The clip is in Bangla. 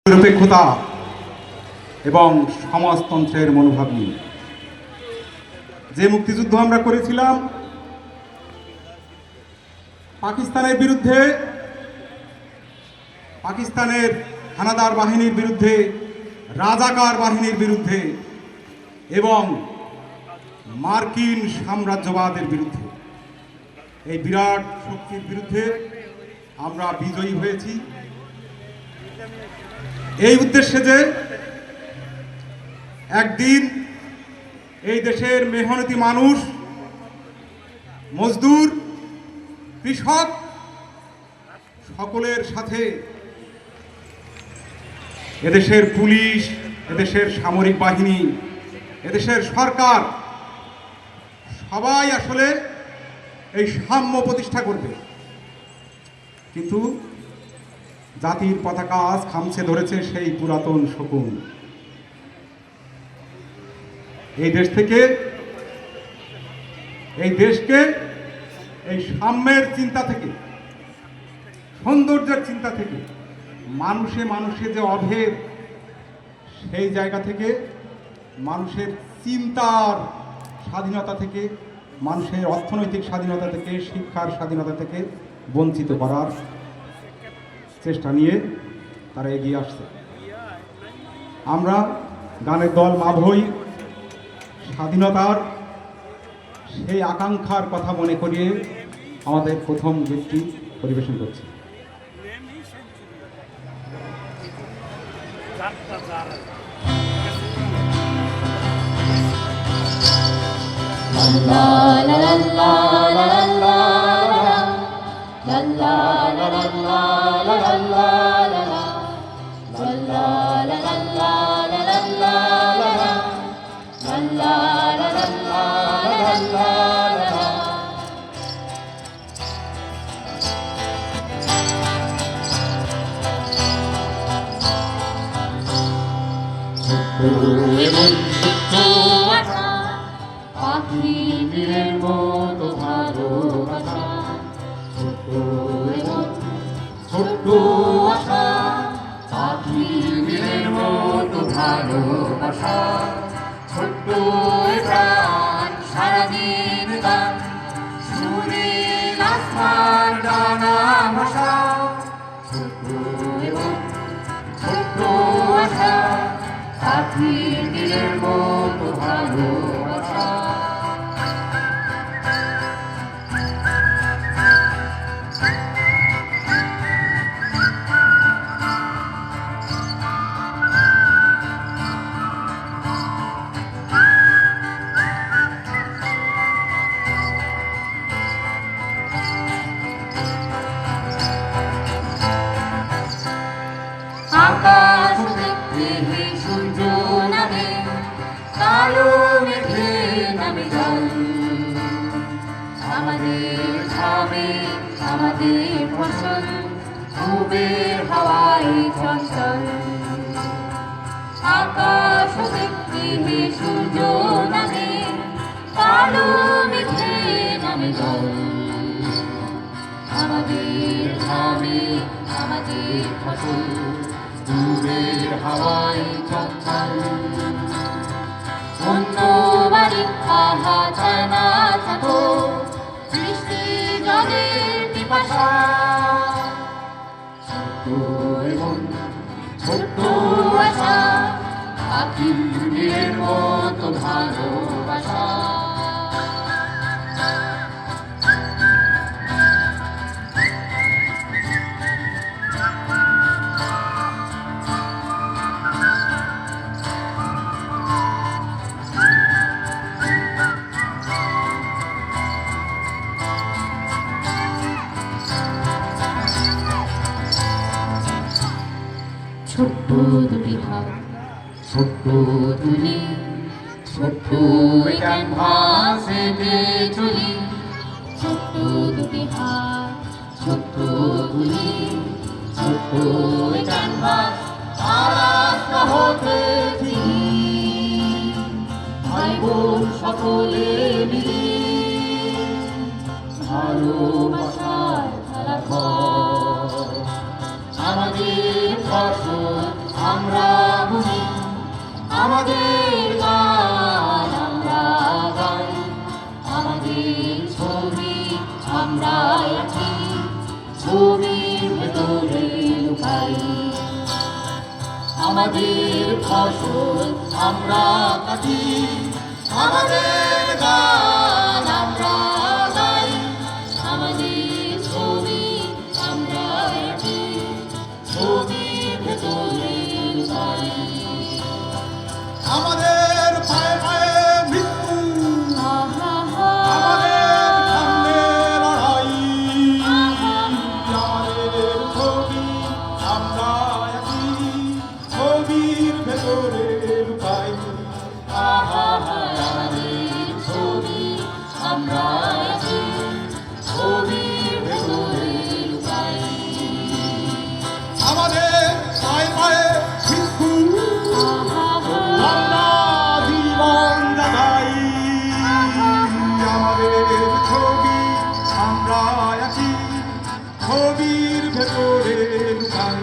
নিরপেক্ষতা এবং সমাজতন্ত্রের মনোভাব নিয়ে যে মুক্তিযুদ্ধ আমরা করেছিলাম পাকিস্তানের বিরুদ্ধে, পাকিস্তানের হানাদার বাহিনীর বিরুদ্ধে, রাজাকার বাহিনীর বিরুদ্ধে এবং মার্কিন সাম্রাজ্যবাদের বিরুদ্ধে, এই বিরাট শক্তির বিরুদ্ধে আমরা বিজয়ী হয়েছি। এই উদ্দেশ্যে যে একদিন এই দেশের মেহনতি মানুষ, মজদুর, কৃষক সকলের সাথে এদেশের পুলিশ, এদেশের সামরিক বাহিনী, এদেশের সরকার সবাই আসলে এই সাম্য প্রতিষ্ঠা করবে। কিন্তু জাতির পতাকা আজ খামছে ধরেছে সেই পুরাতন শকুন। এই দেশ থেকে, এই দেশকে এই সাম্যের চিন্তা থেকে, সৌন্দর্যের চিন্তা থেকে, মানুষে মানুষে যে অভেদ, সেই জায়গা থেকে, মানুষের চিন্তার স্বাধীনতা থেকে, মানুষের অর্থনৈতিক স্বাধীনতা থেকে, শিক্ষার স্বাধীনতা থেকে বঞ্চিত করার চেষ্টা নিয়ে তারা এগিয়ে আসছে। আমরা গানের দল মাভই স্বাধীনতার সেই আকাঙ্ক্ষার কথা মনে করিয়ে আমাদের প্রথম গীতটি পরিবেশন করছি। পাখিদের মতো ভালোবাসা, ছোট্ট আশা, পাখিদের মতো ভালোবাসা, ছোট্ট প্রাণ সারাদিন গান, সুনীল আসমান ডানা ভাষা, ছোট্ট আশা, পাখিদের মতো ভালোবাসা। আকাশ দেখতে সূর্য নামে, কালো মেঘে নামে জল, আমাদের খাবে আমাদের ফসল, খুবের হাওয়ায় চঞ্চল। আকাশ দেখতে সূর্য নামে, কালো মেঘে নামে জল, আমাদের খাবে আমাদের ফসল, দূরের হাওয়ায় চঞ্চল। অন্য বাড়ি আহা চায় না থাকো, বৃষ্টি জলের পিপাসা, ছোট্ট এবং ছোট্ট আশা, পাখির মতো ভালোবাসা। ছোট্ট দুটি হাত, ছোট্ট তুলি, ছোট্ট ক্যানভাসে চলি, ছোট্ট দুটি হাত, ছোট্ট তুলি, ছোট্ট ক্যানভাস, আরাস্তা হতে ভাই বোন সকলে মিলি, ভালোবাসার খেলা ঘর, আমাদের ফসল আমরা বুঝি, আমাদের গান আমরা গাই, আমাদের ছবি আমরা আঁকি, ছবির ভেতরে লুকাই। আমাদের ফসল আমরা কাটি, আমাদের গান আমরা গাই, আমাদের ছবি আমরা আঁকি, ছবির ভেতরে লুকাই। আমাদের পায়ে পায়ে মৃত্যু, আমাদের সামনে লড়াই, আমাদের ছবি আমরা আঁকি, ছবির ভেতরে লুকাই। আমাদের ছবি আমরা আঁকি, ছবির ভেতরে লুকাই। আমাদের পায়ে পায়ে মৃত্যু, আমরা জীবন জাগাই, আমাদের ছবি আমরা আঁকি, ছবির ভেতরে লুকাই।